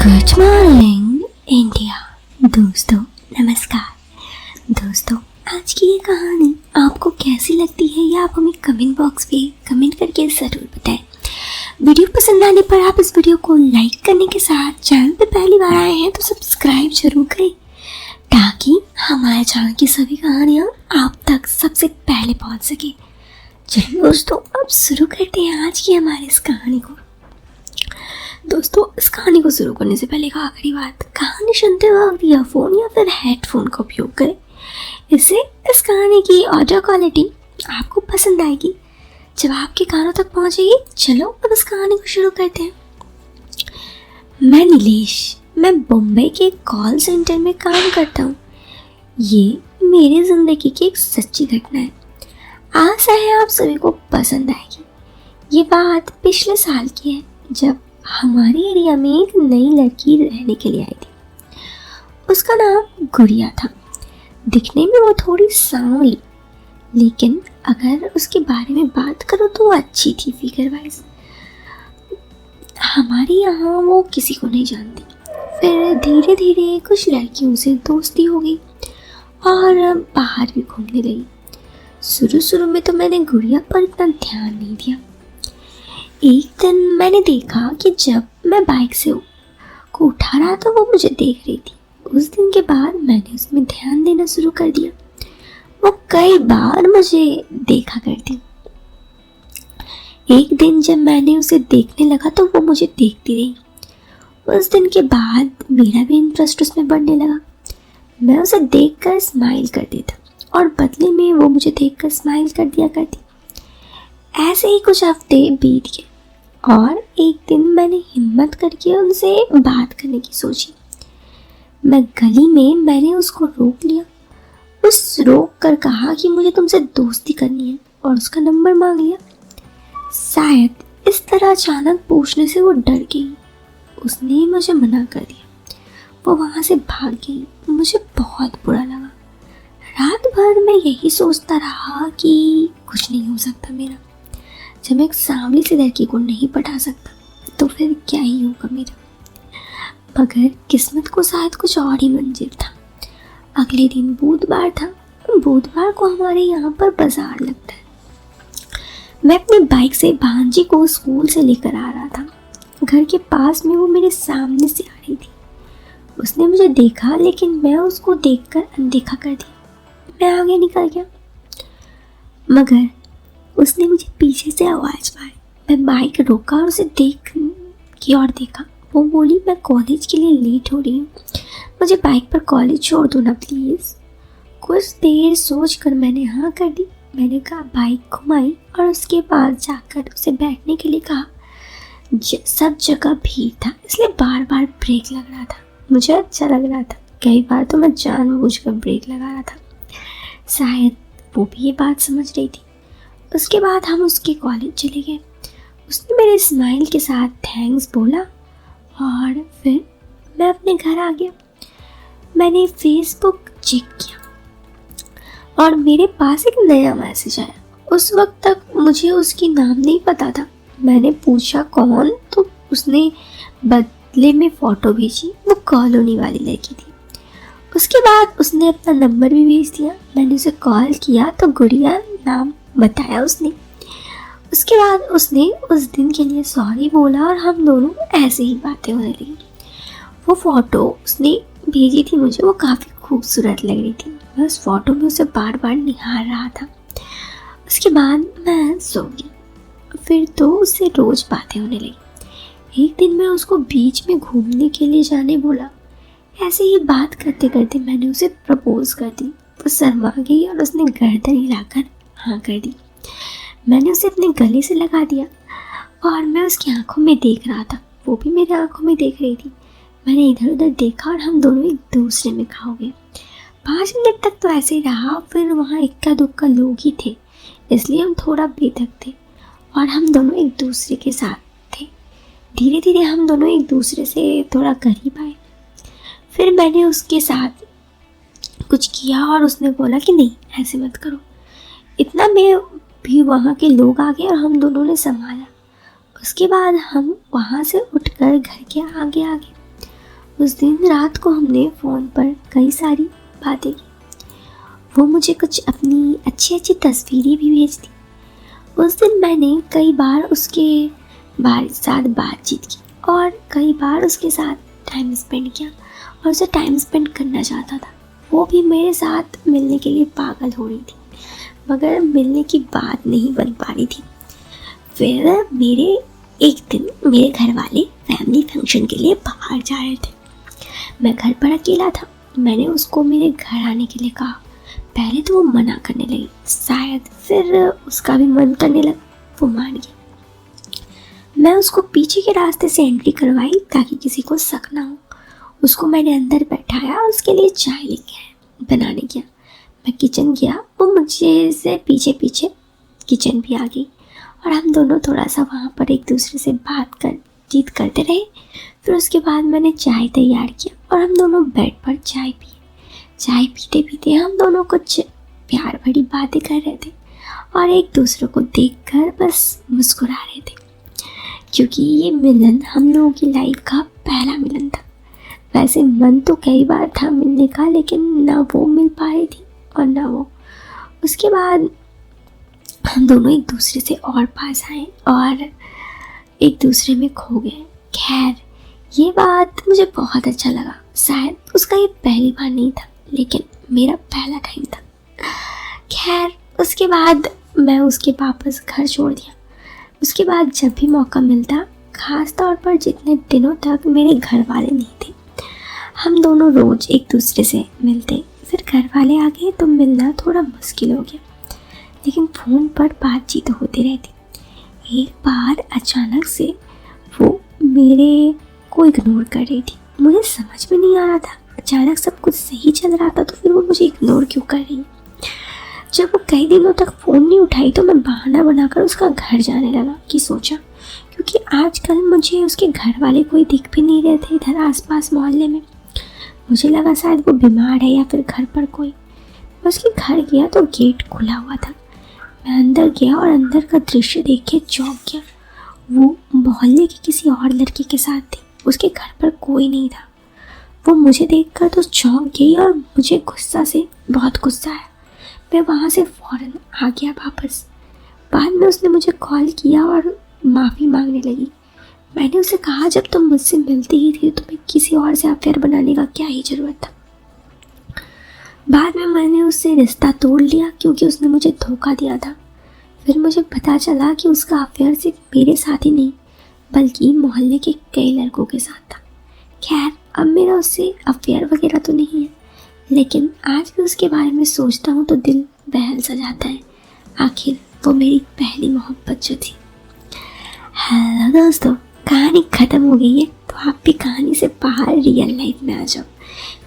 Good morning India. दोस्तों नमस्कार। दोस्तों आज की ये कहानी आपको कैसी लगती है ये आप हमें कमेंट बॉक्स पे कमेंट करके ज़रूर बताएं। वीडियो पसंद आने पर आप इस वीडियो को लाइक करने के साथ चैनल पे पहली बार आए हैं तो सब्सक्राइब जरूर करें ताकि हमारे चैनल की सभी कहानियाँ आप तक सबसे पहले पहुँच सके। चलिए दोस्तों अब शुरू करते हैं आज की हमारी इस कहानी को। दोस्तों इस कहानी को शुरू करने से पहले एक आखिरी बात, कहानी सुनते वक्त ईयरफोन या फिर हेडफोन का उपयोग करें। इससे इस कहानी की ऑडियो क्वालिटी आपको पसंद आएगी जब आपके कानों तक पहुंचेगी। चलो अब इस कहानी को शुरू करते हैं। मैं नीलेश, मैं मुंबई के कॉल सेंटर में काम करता हूँ। ये मेरी ज़िंदगी की एक सच्ची घटना है। आशा है आप सभी को पसंद आएगी। ये बात पिछले साल की है जब हमारे एरिया में एक नई लड़की रहने के लिए आई थी। उसका नाम गुड़िया था। दिखने में वो थोड़ी सांवली, लेकिन अगर उसके बारे में बात करो तो वो अच्छी थी फिगर वाइज। हमारे यहाँ वो किसी को नहीं जानती। फिर धीरे धीरे कुछ लड़कियों से दोस्ती हो गई और बाहर भी घूमने लगी। शुरू में तो मैंने गुड़िया पर इतना ध्यान नहीं दिया। एक दिन मैंने देखा कि जब मैं बाइक से को उठा रहा था वो मुझे देख रही थी। उस दिन के बाद मैंने उसमें ध्यान देना शुरू कर दिया। वो कई बार मुझे देखा करती। एक दिन जब मैंने उसे देखने लगा तो वो मुझे देखती रही। उस दिन के बाद मेरा भी इंटरेस्ट उसमें बढ़ने लगा। मैं उसे देखकर स्माइल कर देता और बदले में वो मुझे देखकर स्माइल कर दिया करती। ऐसे ही कुछ हफ्ते बीत गए और एक दिन मैंने हिम्मत करके उनसे बात करने की सोची। मैं गली में मैंने उसको रोक लिया। उस रोक कर कहा कि मुझे तुमसे दोस्ती करनी है और उसका नंबर मांग लिया। शायद इस तरह अचानक पूछने से वो डर गई। उसने मुझे मना कर दिया। वो वहाँ से भाग गई। मुझे बहुत बुरा लगा। रात भर मैं यही सोचता रहा कि कुछ नहीं हो सकता मेरा। जब मैं एक सांवली सी लड़की को नहीं पटा सकता तो फिर क्या ही होगा मेरा। मगर किस्मत को शायद कुछ और ही मंजूर था। अगले दिन बुधवार था। बुधवार को हमारे यहाँ पर बाजार लगता है। मैं अपनी बाइक से भांजी को स्कूल से लेकर आ रहा था। घर के पास में वो मेरे सामने से आ रही थी। उसने मुझे देखा लेकिन मैं उसको देखकर अनदेखा कर दिया। मैं आगे निकल गया मगर उसने मुझे पीछे से आवाज़ मारी। मैं बाइक रोका और उसे देख की ओर देखा। वो बोली मैं कॉलेज के लिए लेट हो रही हूँ, मुझे बाइक पर कॉलेज छोड़ दो ना प्लीज़। कुछ देर सोच कर मैंने हाँ कर दी। मैंने कहा बाइक घुमाई और उसके बाद जाकर उसे बैठने के लिए कहा। सब जगह भीड़ था इसलिए बार बार ब्रेक लग रहा था। मुझे अच्छा लग रहा था। कई बार तो मैं जानबूझकर ब्रेक लगा रहा था। शायद वो भी ये बात समझ रही थी। उसके बाद हम उसके कॉलेज चले गए। उसने मेरे स्माइल के साथ थैंक्स बोला और फिर मैं अपने घर आ गया। मैंने फेसबुक चेक किया और मेरे पास एक नया मैसेज आया। उस वक्त तक मुझे उसकी नाम नहीं पता था। मैंने पूछा कौन, तो उसने बदले में फ़ोटो भेजी। वो कॉलोनी वाली लड़की थी। उसके बाद उसने अपना नंबर भी भेज दिया। मैंने उसे कॉल किया तो गुड़िया नाम बताया उसने। उसके बाद उसने उस दिन के लिए सॉरी बोला और हम दोनों ऐसे ही बातें होने लगी। वो फ़ोटो उसने भेजी थी मुझे, वो काफ़ी खूबसूरत लग रही थी। मैं उस फ़ोटो में उसे बार बार निहार रहा था। उसके बाद मैं सो गई। फिर तो उससे रोज़ बातें होने लगी। एक दिन मैं उसको बीच में घूमने के लिए जाने बोला। ऐसे ही बात करते करते मैंने उसे प्रपोज़ कर दी। वो शर्मा गई और उसने गर्दन हिलाकर हाँ कर दी। मैंने उसे अपने गले से लगा दिया और मैं उसकी आंखों में देख रहा था। वो भी मेरे आंखों में देख रही थी। मैंने इधर उधर देखा और हम दोनों एक दूसरे में खा गए। 5 मिनट तक तो ऐसे ही रहा। फिर वहाँ इक्का दुक्का लोग ही थे इसलिए हम थोड़ा बेधक थे और हम दोनों एक दूसरे के साथ थे। धीरे धीरे हम दोनों एक दूसरे से थोड़ा करीब आए। फिर मैंने उसके साथ कुछ किया और उसने बोला कि नहीं ऐसे मत करो। इतना में भी वहाँ के लोग आ गए और हम दोनों ने संभाला। उसके बाद हम वहाँ से उठकर घर के आगे आ गए। उस दिन रात को हमने फ़ोन पर कई सारी बातें की। वो मुझे कुछ अपनी अच्छी अच्छी तस्वीरें भी भेजती। उस दिन मैंने कई बार उसके साथ बातचीत की और कई बार उसके साथ टाइम स्पेंड किया और उसे टाइम स्पेंड करना चाहता था। वो भी मेरे साथ मिलने के लिए पागल हो रही थी, मगर मिलने की बात नहीं बन पा रही थी। फिर एक दिन मेरे घर वाले फैमिली फंक्शन के लिए बाहर जा रहे थे। मैं घर पर अकेला था। मैंने उसको मेरे घर आने के लिए कहा। पहले तो वो मना करने लगी, शायद फिर उसका भी मन करने लगा, वो मान गई। मैं उसको पीछे के रास्ते से एंट्री करवाई ताकि किसी को शक ना हो। उसको मैंने अंदर बैठाया और उसके लिए चाय लेके बनाने गया। मैं किचन गया, वो मुझे से पीछे पीछे किचन भी आ गई और हम दोनों थोड़ा सा वहाँ पर एक दूसरे से बातचीत करते रहे। फिर उसके बाद मैंने चाय तैयार किया और हम दोनों बेड पर चाय पिए। चाय पीते पीते हम दोनों कुछ प्यार भरी बातें कर रहे थे और एक दूसरे को देखकर बस मुस्कुरा रहे थे, क्योंकि ये मिलन हम लोगों की लाइफ का पहला मिलन था। वैसे मन तो कई बार था मिलने का, लेकिन ना वो मिल पा रही थी और ना वो। उसके बाद हम दोनों एक दूसरे से और पास आए और एक दूसरे में खो गए। खैर, ये बात मुझे बहुत अच्छा लगा। शायद उसका ये पहली बार नहीं था, लेकिन मेरा पहला टाइम था। खैर, उसके बाद मैं उसके वापस घर छोड़ दिया। उसके बाद जब भी मौका मिलता, ख़ास तौर पर जितने दिनों तक मेरे घर वाले नहीं थे, हम दोनों रोज़ एक दूसरे से मिलते। फिर घर वाले आ गए तो मिलना थोड़ा मुश्किल हो गया, लेकिन फ़ोन पर बातचीत होती रहती। एक बार अचानक से वो मेरे को इग्नोर कर रही थी। मुझे समझ में नहीं आ रहा था, अचानक सब कुछ सही चल रहा था तो फिर वो मुझे इग्नोर क्यों कर रही। जब वो कई दिनों तक फ़ोन नहीं उठाई तो मैं बहाना बनाकर उसका घर जाने लगा कि सोचा, क्योंकि आजकल मुझे उसके घर वाले कोई दिख भी नहीं रहे थे इधर आसपास मोहल्ले में। मुझे लगा शायद वो बीमार है या फिर घर पर कोई। मैं उसके घर गया तो गेट खुला हुआ था। मैं अंदर गया और अंदर का दृश्य देख के चौंक गया। वो मोहल्ले के किसी और लड़के के साथ थी। उसके घर पर कोई नहीं था। वो मुझे देखकर तो चौंक गई और मुझे बहुत गुस्सा आया। मैं वहाँ से फ़ौरन आ गया वापस। बाद में उसने मुझे कॉल किया और माफ़ी मांगने लगी। मैंने उसे कहा, जब तुम मुझसे मिलती ही थी तो तुम्हें किसी और से अफेयर बनाने का क्या ही ज़रूरत था। बाद में मैंने उससे रिश्ता तोड़ लिया क्योंकि उसने मुझे धोखा दिया था। फिर मुझे पता चला कि उसका अफेयर सिर्फ मेरे साथ ही नहीं बल्कि मोहल्ले के कई लड़कों के साथ था। खैर, अब मेरा उससे अफेयर वगैरह तो नहीं है, लेकिन आज भी उसके बारे में सोचता हूँ तो दिल बहल सा जाता है। आखिर वो मेरी पहली मोहब्बत जो थी। हेलो दोस्तों, कहानी ख़त्म हो गई है, तो आप भी कहानी से बाहर रियल लाइफ में आ जाओ।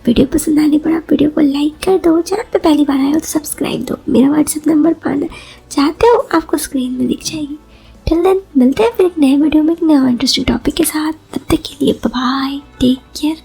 वीडियो पसंद आने पर आप वीडियो को लाइक कर दो। चैनल पे पहली बार आए हो तो सब्सक्राइब दो। मेरा व्हाट्सएप नंबर पाना चाहते हो आपको स्क्रीन में दिख जाएगी। टिल देन मिलते हैं फिर एक नए वीडियो में एक नया इंटरेस्टिंग टॉपिक के साथ। तब तक के लिए बाय, टेक केयर।